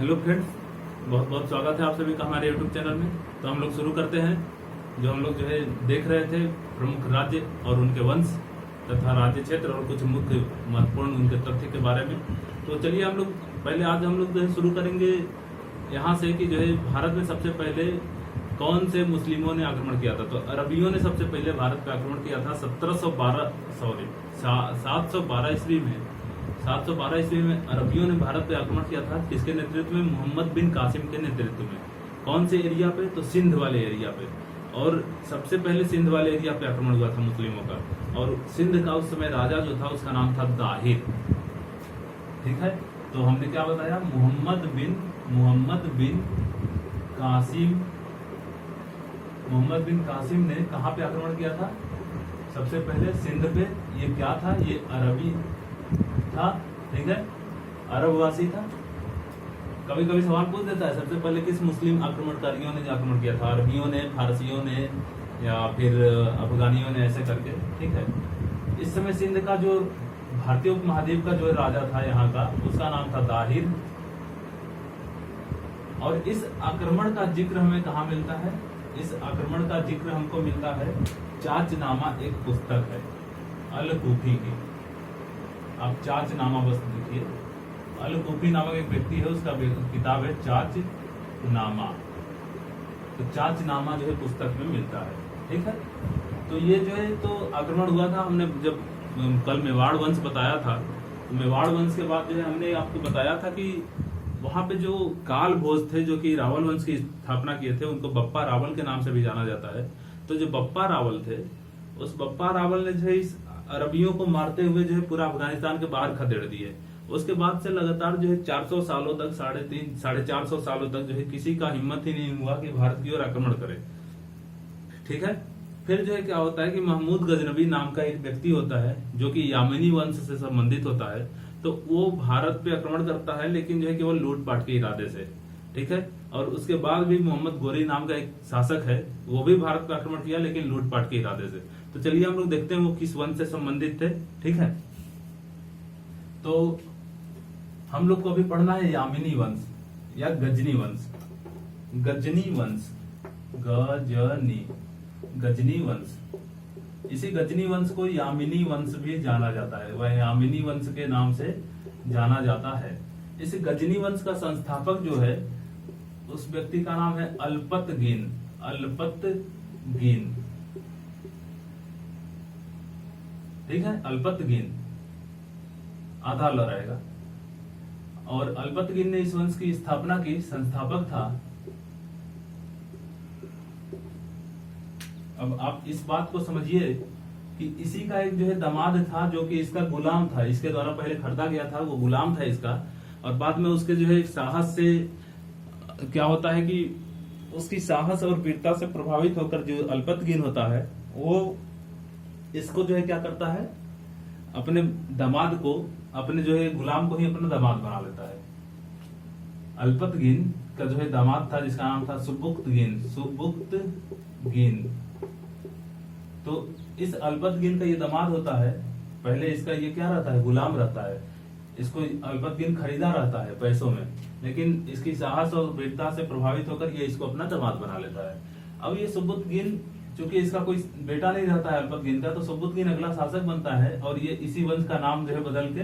Hello friends, बहुत बहुत स्वागत है आप सभी का हमारे यूट्यूब चैनल में। तो हम लोग शुरू करते हैं। हम लोग देख रहे थे प्रमुख राज्य और उनके वंश तथा राज्य क्षेत्र और कुछ मुख्य महत्वपूर्ण उनके तथ्य के बारे में। तो चलिए हम लोग पहले आज हम लोग शुरू करेंगे यहाँ से कि भारत में सबसे पहले कौन से मुस्लिमों ने आक्रमण किया था। तो अरबियों ने सबसे पहले भारत पे आक्रमण किया था 712 ईस्वी में। 712 ईस्वी में अरबियों ने भारत पे आक्रमण किया था। किसके नेतृत्व में? मोहम्मद बिन कासिम के नेतृत्व में। कौन से एरिया पे? तो सिंध वाले एरिया पे। और सबसे पहले सिंध वाले एरिया पे आक्रमण हुआ था मुस्लिमों का। और सिंध का उस समय राजा जो था उसका नाम था दाहिर। ठीक है, तो हमने क्या बताया? मोहम्मद बिन कासिम ने कहाँ पे आक्रमण किया था? सबसे पहले सिंध पे। ये क्या था? ये अरबी था। ठीक है, अरबवासी था। कभी कभी सवाल पूछ देता है सबसे पहले किस मुस्लिम आक्रमणकारियों ने आक्रमण किया था? अरबियों ने, फारसियों ने, या फिर अफगानियों ने, ऐसे करके। ठीक है, इस समय सिंध का जो भारतीय उपमहाद्वीप का जो राजा था यहाँ का, उसका नाम था दाहिर। और इस आक्रमण का जिक्र हमें कहाँ मिलता है? इस आक्रमण का जिक्र हमको मिलता है चाचनामा, एक पुस्तक है अल कूफी की। आप चाचनामा बस देखिए, अल कूफी नामक एक व्यक्ति है, उसका किताब है चाचनामा। तो चाचनामा पुस्तक में मिलता है। ठीक है, तो ये तो आक्रमण हुआ था। हमने जब कल मेवाड़ वंश बताया था, तो मेवाड़ वंश के बाद हमने आपको बताया था कि वहां पे जो काल भोज थे, जो कि रावल वंश की स्थापना किए थे, उनको बप्पा रावल के नाम से भी जाना जाता है। तो जो बप्पा रावल थे, उस बप्पा रावल ने इस अरबियों को मारते हुए पूरा अफगानिस्तान के बाहर खदेड़ दिए। उसके बाद से लगातार 400 सालों तक, 450 सालों तक किसी का हिम्मत ही नहीं हुआ कि भारत की ओर आक्रमण करे। ठीक है, फिर क्या होता है कि महमूद गजनबी नाम का एक व्यक्ति होता है, जो कि यामिनी वंश से संबंधित होता है। तो वो भारत पे आक्रमण करता है, लेकिन केवल लूटपाट के इरादे से। ठीक है, और उसके बाद भी मोहम्मद गोरी नाम का एक शासक है, वो भी भारत पे आक्रमण किया, लेकिन लूटपाट के इरादे से। तो चलिए हम लोग देखते हैं वो किस वंश से संबंधित थे। ठीक है, तो हम लोग को अभी पढ़ना है यामिनी वंश या गजनी वंश। गजनी वंश। इसी गजनी वंश को यामिनी वंश भी जाना जाता है। वह यामिनी वंश के नाम से जाना जाता है। इस गजनी वंश का संस्थापक जो है, उस व्यक्ति का नाम है अल्पतगीन। ठीक है, अल्पतगीन, आधा ल रहेगा। और अल्पतगीन ने इस वंश की स्थापना की, संस्थापक था। अब आप इस बात को समझिए कि इसी का एक दामाद था, जो कि इसका गुलाम था। इसके द्वारा पहले खरीदा गया था, वो गुलाम था इसका। और बाद में उसके साहस से क्या होता है कि उसकी साहस और वीरता से प्रभावित होकर जो अल्पतगीन होता है, वो इसको क्या करता है, अपने दामाद को, अपने गुलाम को ही अपना दामाद बना लेता है। अल्पतगीन का दामाद था, जिसका नाम था सुबुक्तगीन। तो इस अल्पतगीन का ये दामाद होता है। पहले इसका ये क्या रहता है? गुलाम रहता है। इसको अल्पतगीन खरीदा रहता है पैसों में, लेकिन इसकी साहस और वीरता से प्रभावित होकर ये इसको अपना दामाद बना लेता है। अब ये सुबुक्तगीन, चूंकि इसका कोई बेटा नहीं रहता है अल्पतगीन का, तो सुबुक्तगीन अगला शासक बनता है, और ये इसी वंश का नाम बदल के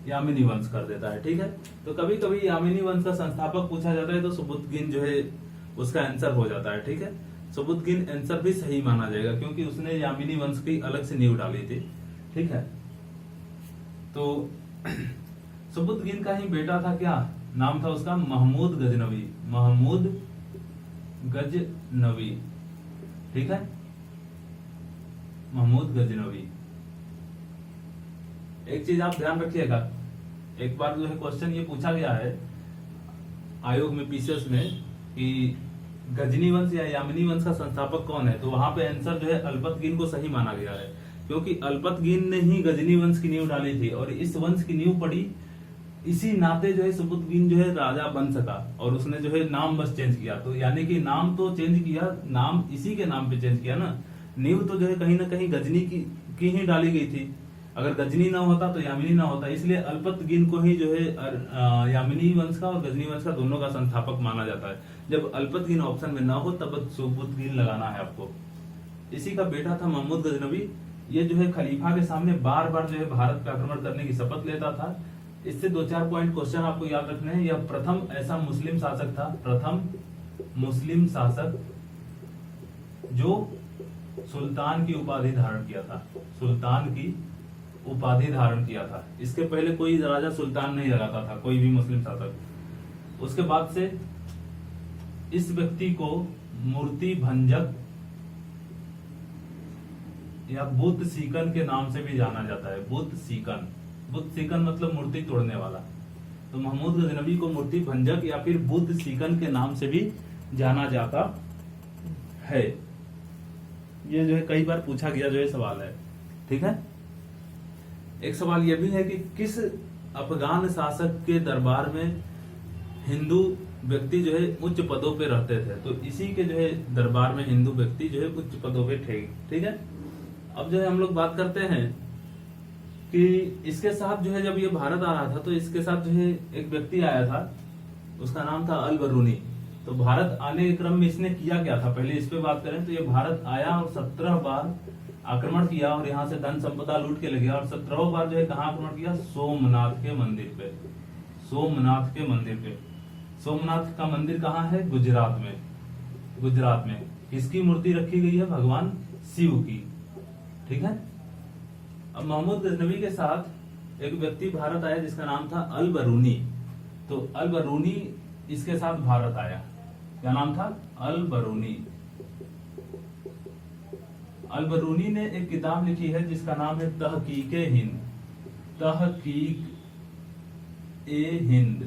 यामिनी वंश कर देता है। ठीक है, तो कभी कभी यामिनी वंश का संस्थापक पूछा जाता है, तो सुबुक्तगीन उसका आंसर हो जाता है। ठीक है, सुबुक्तगीन आंसर भी सही माना जाएगा, क्योंकि उसने यामिनी वंश की अलग से नींव डाली थी। ठीक है, तो सुबुक्तगीन का ही बेटा था, क्या नाम था उसका? महमूद गजनवी। ठीक है, महमूद गजनवी। एक चीज आप ध्यान रखिएगा, एक बार क्वेश्चन ये पूछा गया है आयोग में, पीसीएस में, कि गजनी वंश या यामिनी वंश का संस्थापक कौन है? तो वहां पे आंसर अल्पतगीन को सही माना गया है, क्योंकि अल्पतगीन ने ही गजनी वंश की नींव डाली थी, और इस वंश की नींव पड़ी। इसी नाते सुबुक्तगीन राजा बन सका, और उसने नाम बस चेंज किया। तो यानी कि नाम तो चेंज किया, नाम इसी के नाम पे चेंज किया ना। नींव तो कहीं ना कहीं गजनी की ही डाली गई थी। अगर गजनी ना होता तो यामिनी ना होता, इसलिए अल्पतगीन को ही जो है यामिनी वंश का और गजनी वंश का दोनों का संस्थापक माना जाता है। जब अल्पतगीन ऑप्शन में ना हो तब सुबुतगीन लगाना है आपको। इसी का बेटा था महमूद गजनवी। ये जो है खलीफा के सामने बार बार जो है भारत पे आक्रमण करने की शपथ लेता था। इससे 2-4 पॉइंट क्वेश्चन आपको याद रखने हैं। यह प्रथम ऐसा मुस्लिम शासक था, प्रथम मुस्लिम शासक जो सुल्तान की उपाधि धारण किया था, सुल्तान की उपाधि धारण किया था। इसके पहले कोई राजा सुल्तान नहीं लगाता था, कोई भी मुस्लिम शासक। उसके बाद से इस व्यक्ति को मूर्ति भंजक या बुद्ध सीकन के नाम से भी जाना जाता है। बुद्ध सीकन, बुद्ध सीकन मतलब मूर्ति तोड़ने वाला। तो महमूद गजनवी को मूर्ति भंजक या फिर बुद्ध सीकन के नाम से भी जाना जाता है। ये जो है कई बार पूछा गया जो है सवाल है, ठीक है। एक सवाल यह भी है कि किस अफगान शासक के दरबार में हिंदू व्यक्ति जो है उच्च पदों पे रहते थे। तो इसी के जो है दरबार में हिंदू व्यक्ति जो है उच्च पदों पे थे, ठीक है। अब जो है हम लोग बात करते हैं कि इसके साथ जो है जब ये भारत आ रहा था तो इसके साथ जो है एक व्यक्ति आया था, उसका नाम था अल बरूनी। तो भारत आने के क्रम में इसने किया क्या था, पहले इस पे बात करें। तो ये भारत आया और 17 बार आक्रमण किया और यहाँ से धन संपदा लूट के ले गया। और 17 बार जो है कहाँ आक्रमण किया, सोमनाथ के मंदिर पे, सोमनाथ के मंदिर पे। सोमनाथ का मंदिर कहाँ है, गुजरात में, गुजरात में। किसकी मूर्ति रखी गई है, भगवान शिव की, ठीक है। अब महमूद गजनवी के साथ एक व्यक्ति भारत आया जिसका नाम था अल बरूनी। तो अल बरूनी इसके साथ भारत आया, क्या नाम था, अल बरूनी। अल बरूनी ने एक किताब लिखी है जिसका नाम है तहकीके हिंद, तहकीक ए हिंद,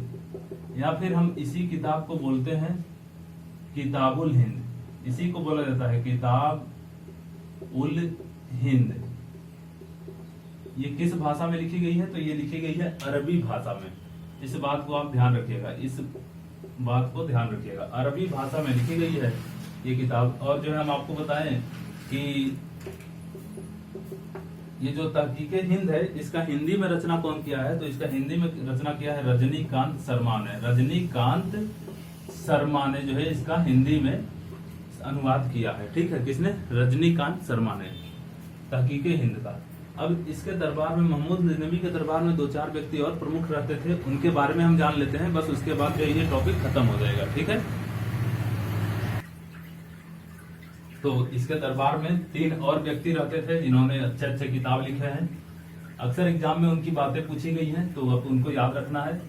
या फिर हम इसी किताब को बोलते हैं किताबुल हिंद। इसी को बोला जाता है किताब उल हिंद। ये किस भाषा में लिखी गई है, तो ये लिखी गई है अरबी भाषा में। इस बात को आप ध्यान रखिएगा, इस बात को ध्यान रखिएगा, अरबी भाषा में लिखी गई है ये किताब। और जो है हम आपको बताएं कि ये जो तहकीके हिंद है इसका हिंदी में रचना कौन किया है, तो इसका हिंदी में रचना किया है रजनीकांत शर्मा ने। रजनीकांत शर्मा ने जो है इसका हिंदी में अनुवाद किया है, ठीक है। किसने, रजनीकांत शर्मा ने, तहकीके हिंद का। अब इसके दरबार में, महमूद गजनवी के दरबार में 2-4 व्यक्ति और प्रमुख रहते थे, उनके बारे में हम जान लेते हैं, बस उसके बाद जो ये टॉपिक खत्म हो जाएगा, ठीक है। तो इसके दरबार में 3 और व्यक्ति रहते थे जिन्होंने अच्छे अच्छे किताब लिखे हैं। अक्सर एग्जाम में उनकी बातें पूछी गई हैं, तो अब उनको याद रखना है।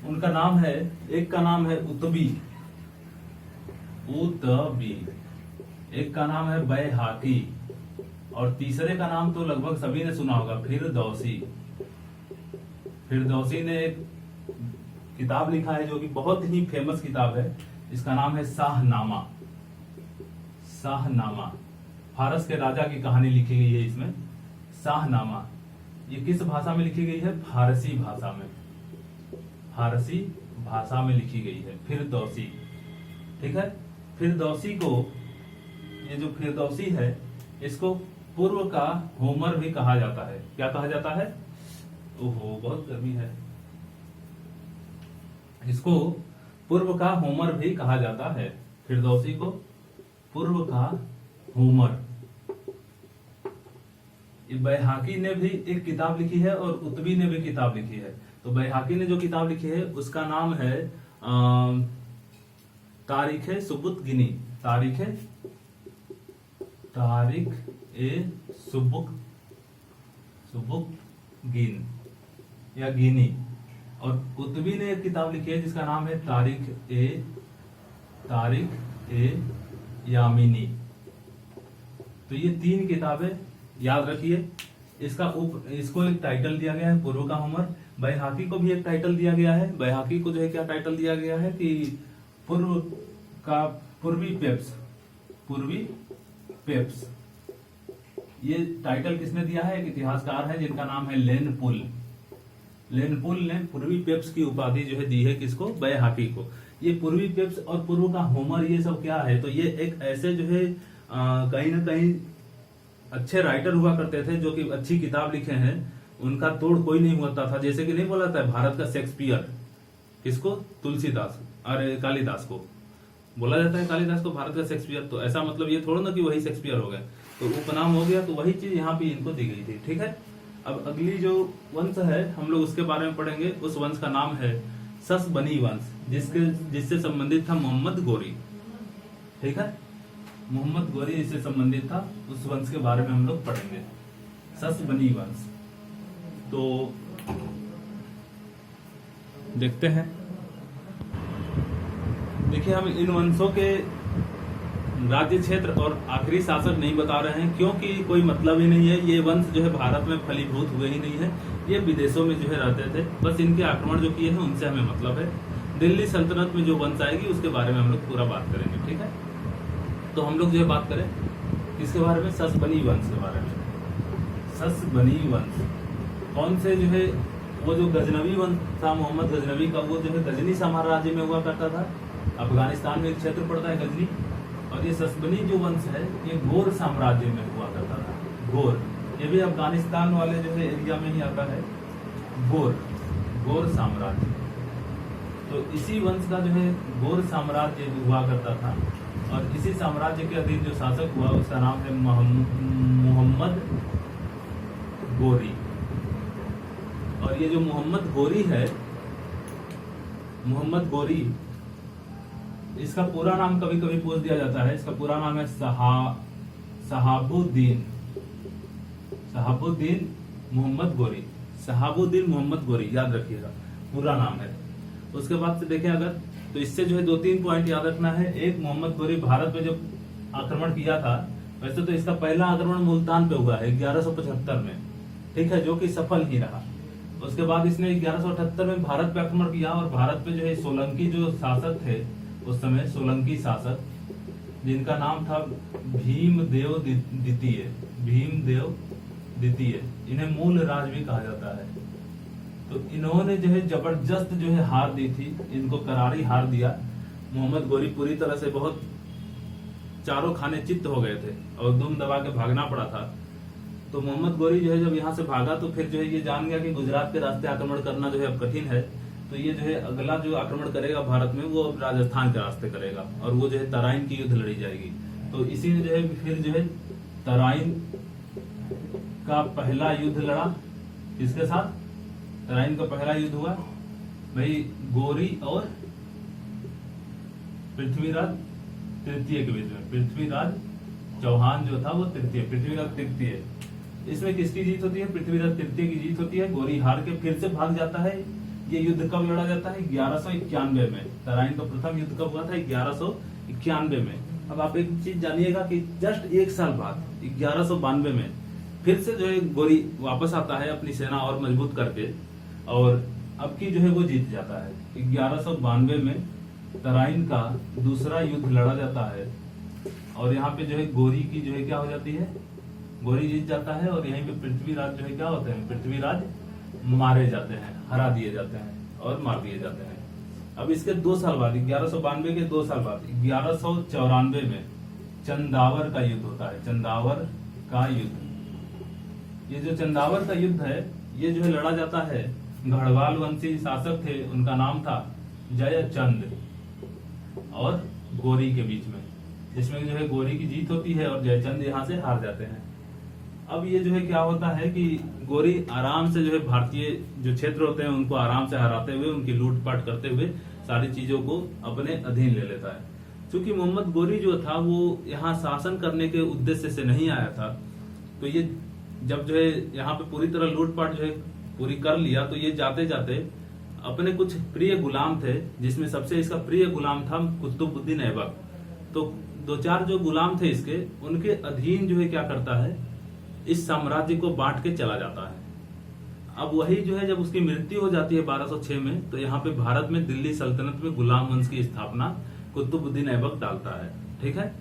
उनका नाम है, एक का नाम है उतबी, उतबी, एक का नाम है बैहाकी, और तीसरे का नाम तो लगभग सभी ने सुना होगा, फिरदौसी। फिरदौसी ने एक किताब लिखा है जो कि बहुत ही फेमस किताब है, इसका नाम है शाहनामा। शाहनामा, फारस के राजा की कहानी लिखी गई है इसमें, शाहनामा। ये किस भाषा में लिखी गई है, फारसी भाषा में, फारसी भाषा में लिखी गई है, फिरदौसी, ठीक है। फिरदौसी को, ये जो फिरदौसी है इसको पूर्व का होमर भी कहा जाता है। क्या कहा जाता है, ओहो बहुत गर्मी है। इसको पूर्व का होमर भी कहा जाता है, फिरदौसी को पूर्व का होमर। बैहाकी ने भी एक किताब लिखी है और उतबी ने भी किताब लिखी है। तो बैहाकी ने जो किताब लिखी है उसका नाम है तारीख सुबुत गिनी, तारीख ए सुबुक गिन या गिनी। और कुतुबी ने एक किताब लिखी है जिसका नाम है तारीख ए यामिनी। तो ये 3 किताबें याद रखिए। इसको एक टाइटल दिया गया है पूर्व का होमर। बैहाकी को भी एक टाइटल दिया गया है। बैहाकी को जो है क्या टाइटल दिया गया है कि पूर्वी पेप्स। ये टाइटल किसने दिया है, एक इतिहासकार है जिनका नाम है लेनपुल ने पूर्वी पेप्स की उपाधि जो है दी है किसको, बैहाकी को। ये पूर्वी पेप्स और पूर्व का होमर ये सब क्या है, तो ये एक ऐसे जो है कहीं ना कहीं अच्छे राइटर हुआ करते थे, जो कि अच्छी किताब लिखे हैं, उनका तोड़ कोई नहीं होता था। जैसे कि नहीं बोला था भारत का शेक्सपियर, किसको? तुलसीदास, अरे कालिदास को बोला जाता है, कालिदास को भारत का शेक्सपियर। तो ऐसा मतलब ये थोड़ा ना कि वही शेक्सपियर हो गए, तो उपनाम हो गया। तो वही चीज यहाँ पे इनको दी गई थी, ठीक है। अब अगली जो वंश है हम लोग उसके बारे में पढ़ेंगे। उस वंश का नाम है ससबनी वंश, जिससे संबंधित था मोहम्मद गोरी, ठीक है। मोहम्मद गोरी इससे संबंधित था, उस वंश के बारे में हम लोग पढ़ेंगे, ससबनी वंश। तो देखते हैं, देखिए हम इन वंशों के राज्य क्षेत्र और आखिरी शासक नहीं बता रहे हैं, क्योंकि कोई मतलब ही नहीं है। ये वंश जो है भारत में फलीभूत हुए ही नहीं है, ये विदेशों में जो है रहते थे। बस इनके आक्रमण जो किए हैं उनसे हमें मतलब है। दिल्ली सल्तनत में जो वंश आएगी उसके बारे में हम लोग पूरा बात करेंगे, ठीक है। तो हम लोग जो है बात करें इसके बारे में, ससबनी वंश के बारे में। ससबनी वंश कौन से जो है, वो जो गजनवी वंश था मोहम्मद गजनवी का, वो जो है गजनी साम्राज्य में हुआ करता था। अफगानिस्तान में एक क्षेत्र पड़ता है गजनी। और ये ससबनी जो वंश है ये गोर साम्राज्य में हुआ करता था। गोर, ये भी अफगानिस्तान वाले जो है एरिया में ही आता है, गोर साम्राज्य। तो इसी वंश का जो है गोर साम्राज्य हुआ करता था, और इसी साम्राज्य के अधीन जो शासक हुआ उसका नाम है मोहम्मद गोरी। और ये जो मोहम्मद गोरी है, मोहम्मद गोरी, इसका पूरा नाम कभी कभी पूछ दिया जाता है। इसका पूरा नाम है शहाबुद्दीन मोहम्मद गोरी। शहाबुद्दीन मोहम्मद गोरी, याद रखिएगा, पूरा नाम है। उसके बाद से देखें अगर, तो इससे जो है 2-3 पॉइंट याद रखना है। एक, मोहम्मद गोरी भारत पे जब आक्रमण किया था, वैसे तो इसका पहला आक्रमण मुल्तान पे हुआ है 1175 में, ठीक है, जो कि सफल ही रहा। उसके बाद इसने 1178 में भारत पे आक्रमण किया, और भारत पे जो है सोलंकी जो शासक थे उस समय, सोलंकी शासक, जिनका नाम था भीमदेव द्वितीय, इन्हें मूल राज भी कहा जाता है। तो इन्होंने जो है जबरदस्त जो है हार दी थी, इनको करारी हार दिया। मोहम्मद गोरी पूरी तरह से बहुत चारों खाने चित्त हो गए थे और दुम दबा के भागना पड़ा था। तो मोहम्मद गोरी जो है जब यहाँ से भागा तो फिर जो है ये जान गया कि गुजरात के रास्ते आक्रमण करना जो है अब कठिन है। तो ये जो है अगला जो आक्रमण करेगा भारत में वो अब राजस्थान के रास्ते करेगा, और वो जो है तराइन की युद्ध लड़ी जाएगी। तो इसी ने जो है फिर जो है तराइन का पहला युद्ध लड़ा। किसके साथ? तराइन का पहला युद्ध हुआ भाई गोरी और पृथ्वीराज तृतीय के बीच में। पृथ्वीराज चौहान जो था वो तृतीय, पृथ्वीराज तृतीय। इसमें किसकी जीत होती है? पृथ्वीराज तृतीय की जीत होती है। गोरी हार के फिर से भाग जाता है। ये युद्ध कब लड़ा जाता है? 1191 में। तराइन का प्रथम युद्ध कब हुआ था? 1191 में। अब आप एक चीज जानिएगा कि जस्ट एक साल बाद 1192 में फिर से जो है गोरी वापस आता है अपनी सेना और मजबूत करके, और अब की जो है वो जीत जाता है। 1192 में तराइन का दूसरा युद्ध लड़ा जाता है, और यहाँ पे जो है गोरी की जो है क्या हो जाती है? गोरी जीत जाता है, और यहीं पे पृथ्वीराज जो है क्या होते हैं? पृथ्वीराज मारे जाते हैं, हरा दिए जाते हैं और मार दिए जाते हैं। अब इसके 2 साल बाद 1192 के 2 साल बाद 1194 में चंदावर का युद्ध होता है। चंदावर का युद्ध, ये जो चंदावर का युद्ध है ये जो है लड़ा जाता है। गढ़वाल वंशी शासक थे, उनका नाम था जयचंद, और गोरी के बीच में, जिसमें जो है गोरी की जीत होती है और जयचंद यहाँ से हार जाते हैं। अब ये जो है क्या होता है कि गोरी आराम से जो है भारतीय जो क्षेत्र होते हैं उनको आराम से हराते हुए, उनकी लूटपाट करते हुए सारी चीजों को अपने अधीन ले लेता है। क्योंकि मोहम्मद गोरी जो था वो यहाँ शासन करने के उद्देश्य से नहीं आया था, तो ये जब जो है यहाँ पे पूरी तरह लूटपाट जो है पूरी कर लिया, तो ये जाते जाते अपने कुछ प्रिय गुलाम थे, जिसमें सबसे इसका प्रिय गुलाम था कुतुबुद्दीन ऐबक। तो 2-4 जो गुलाम थे इसके, उनके अधीन जो है क्या करता है, इस साम्राज्य को बांट के चला जाता है। अब वही जो है जब उसकी मृत्यु हो जाती है 1206 में, तो यहाँ पे भारत में दिल्ली सल्तनत में गुलाम वंश की स्थापना कुतुबुद्दीन ऐबक डालता है। ठीक है,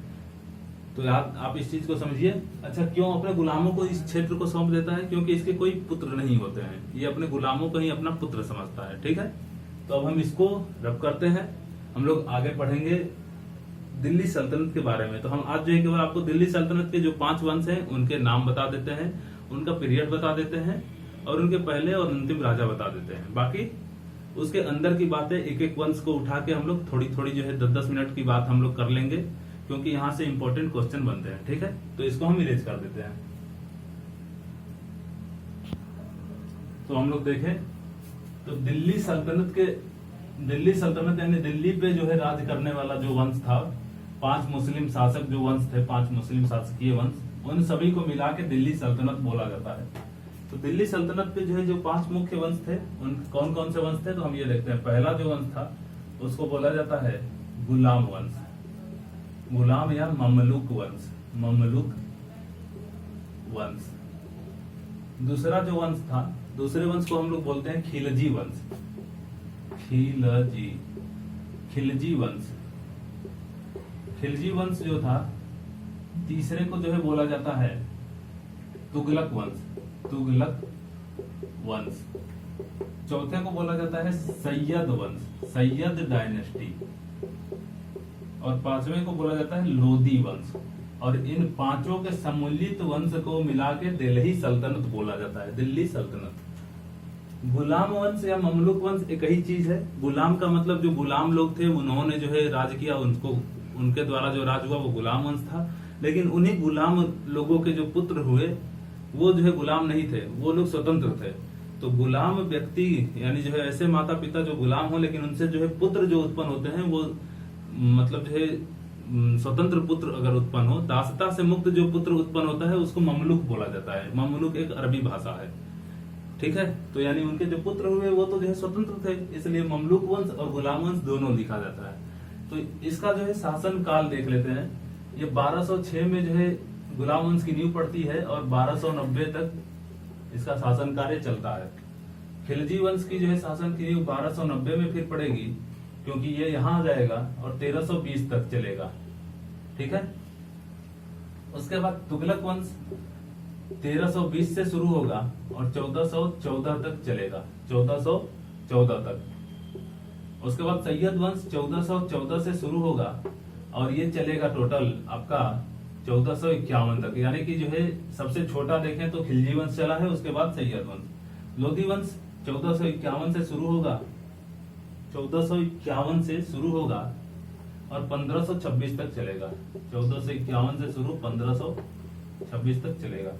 तो आप इस चीज को समझिए। अच्छा, क्यों अपने गुलामों को इस क्षेत्र को सौंप देता है? क्योंकि इसके कोई पुत्र नहीं होते हैं, ये अपने गुलामों को ही अपना पुत्र समझता है। ठीक है, तो अब हम इसको रब करते हैं। हम लोग आगे पढ़ेंगे दिल्ली सल्तनत के बारे में। तो हम आज जो है केवल आपको दिल्ली सल्तनत के जो 5 वंश हैं उनके नाम बता देते हैं, उनका पीरियड बता देते हैं और उनके पहले और अंतिम राजा बता देते हैं। बाकी उसके अंदर की बातें एक एक वंश को उठा के हम लोग थोड़ी थोड़ी जो है 10-10 मिनट की बात हम लोग कर लेंगे, क्योंकि यहाँ से इंपॉर्टेंट क्वेश्चन बनते हैं। ठीक है, तो इसको हम इरेज कर देते हैं। तो हम लोग देखें तो दिल्ली सल्तनत यानी दिल्ली पे जो है राज करने वाला जो वंश था, 5 मुस्लिम शासक जो वंश थे, 5 मुस्लिम शासकीय वंश, उन सभी को मिला के दिल्ली सल्तनत बोला जाता है। तो दिल्ली सल्तनत पे जो है जो 5 मुख्य वंश थे, उन कौन कौन से वंश थे तो हम ये देखते हैं। पहला जो वंश था उसको बोला जाता है गुलाम वंश, गुलाम या ममलुक वंश। दूसरा जो वंश था, दूसरे वंश को हम लोग बोलते हैं खिलजी वंश, खिलजी वंश जो था। तीसरे को जो है बोला जाता है तुगलक वंश। चौथे को बोला जाता है सैयद वंश, सैयद डायनेस्टी। और 5वें को बोला जाता है लोदी वंश। और इन 5 के सम्मिलित वंश को मिला के दिल्ली सल्तनत बोला जाता है, दिल्ली सल्तनत। गुलाम वंश या ममलुक वंश एक ही चीज है। गुलाम का मतलब जो गुलाम लोग थे उन्होंने जो है राज किया, उनको उनके द्वारा जो राज हुआ वो गुलाम वंश था। लेकिन उन्हीं गुलाम लोगों के जो पुत्र हुए वो जो है गुलाम नहीं थे, वो लोग स्वतंत्र थे। तो गुलाम व्यक्ति यानी जो है ऐसे माता पिता जो गुलाम हो लेकिन उनसे जो है पुत्र जो उत्पन्न होते हैं वो मतलब जो है स्वतंत्र पुत्र अगर उत्पन्न हो, दासता से मुक्त जो पुत्र उत्पन्न होता है उसको ममलुक बोला जाता है। ममलुक एक अरबी भाषा है। ठीक है, तो यानी उनके जो पुत्र हुए वो तो जो है स्वतंत्र थे, इसलिए ममलुक वंश और गुलाम वंश दोनों लिखा जाता है। तो इसका जो है शासन काल देख लेते हैं। ये 1206 में जो है गुलाम वंश की नींव पड़ती है और 1290 तक इसका शासन कार्य चलता है। खिलजी वंश की जो है शासन की नींव 1290 में फिर पड़ेगी, क्योंकि ये यहाँ आ जाएगा और 1320 तक चलेगा। ठीक है, उसके बाद तुगलक वंश 1320 से शुरू होगा और 1414 तक चलेगा, 1414 तक। उसके बाद सैयद वंश 1414 से शुरू होगा और ये चलेगा टोटल आपका 1451 तक। यानी कि जो है सबसे छोटा देखें तो खिलजी वंश चला है, उसके बाद सैयद वंश। लोधी वंश 1451 से शुरू होगा, 1451 से शुरू होगा और 1526 तक चलेगा। 1451 से शुरू 1526 तक चलेगा।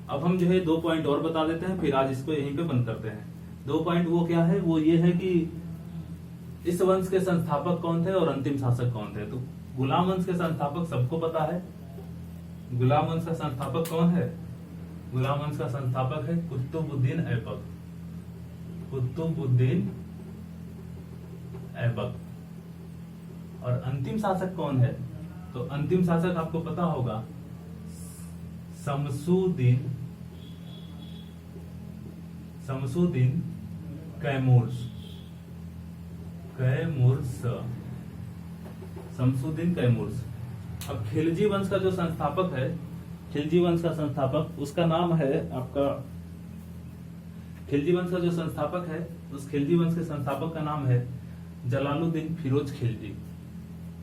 अब हम जो है 2 पॉइंट और बता देते हैं, फिर आज इसको यहीं पे बंद करते हैं। 2 पॉइंट वो क्या है, वो ये है कि इस वंश के संस्थापक कौन थे और अंतिम शासक कौन थे। तो गुलाम वंश के संस्थापक सबको पता है। गुलाम वंश का संस्थापक कौन है? गुलाम वंश का संस्थापक है कुतुबुद्दीन ऐबक, कुतुबुद्दीन ऐबक। और अंतिम शासक कौन है? तो अंतिम शासक आपको पता होगा शमसुद्दीन कैमूर्स, शमसुद्दीन कैमूर्स। अब खिलजी वंश का जो संस्थापक है, खिलजी वंश का संस्थापक उसका नाम है आपका, खिलजी वंश का जो संस्थापक है उस खिलजी वंश के संस्थापक का नाम है जलालुद्दीन फिरोज खिलजी।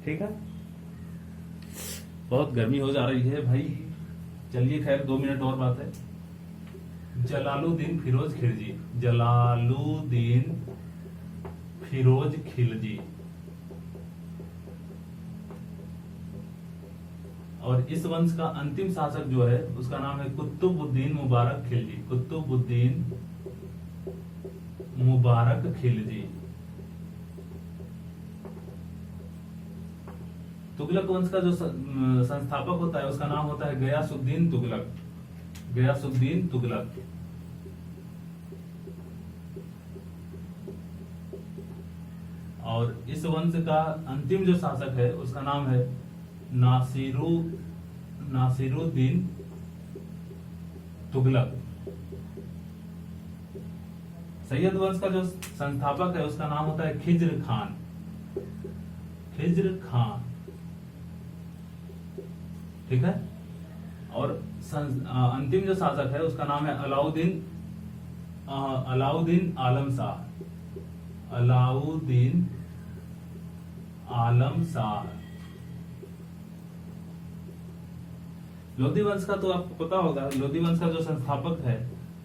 ठीक है, बहुत गर्मी हो जा रही है भाई, चलिए खैर 2 मिनट और बात है। जलालुद्दीन फिरोज खिलजी, जलालुद्दीन फिरोज खिलजी। और इस वंश का अंतिम शासक जो है उसका नाम है कुतुबुद्दीन मुबारक खिलजी, कुतुबुद्दीन मुबारक खिलजी। तुगलक वंश का जो संस्थापक होता है उसका नाम होता है गयासुद्दीन तुगलक, गयासुद्दीन तुगलक। और इस वंश का अंतिम जो शासक है उसका नाम है नासिरुद्दीन तुगलक। सैयद वंश का जो संस्थापक है उसका नाम होता है खिज्र खान, खिज्र खान। ठीक है, और अंतिम जो शासक है उसका नाम है अलाउद्दीन आलम शाह, अलाउद्दीन आलम शाह। लोधी वंश का तो आपको पता होगा, लोधी वंश का जो संस्थापक है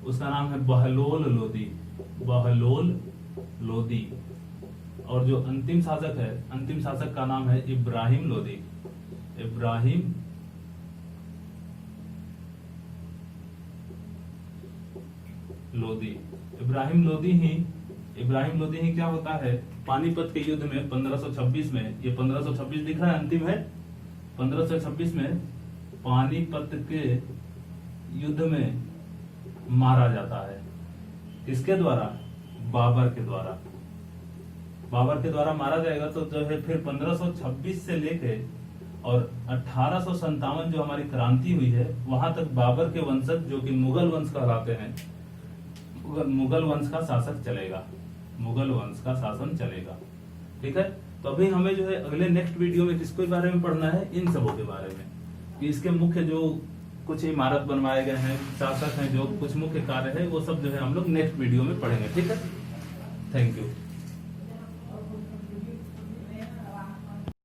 उसका नाम है बहलोल लोधी, बहलोल लोधी। और जो अंतिम शासक है, अंतिम शासक का नाम है इब्राहिम लोधी, इब्राहिम लोधी। इब्राहिम लोधी ही क्या होता है, पानीपत के युद्ध में 1526 में, ये 1526 दिख रहा है अंतिम है, 1526 में पानीपत के युद्ध में मारा जाता है। किसके द्वारा? बाबर के द्वारा। बाबर के द्वारा मारा जाएगा तो जो है फिर 1526 से लेके और 1857 जो हमारी क्रांति हुई है वहां तक बाबर के वंशज जो कि मुगल वंश कहलाते हैं, मुगल वंश का शासक चलेगा, मुगल वंश का शासन चलेगा। ठीक है, तो अभी हमें जो है अगले नेक्स्ट वीडियो में किसके बारे में पढ़ना है, इन सबों के बारे में, कि इसके मुख्य जो कुछ इमारत बनवाए गए हैं, शासक हैं, जो कुछ मुख्य कार्य है, वो सब जो है हम लोग नेक्स्ट वीडियो में पढ़ेंगे। ठीक है, थैंक यू।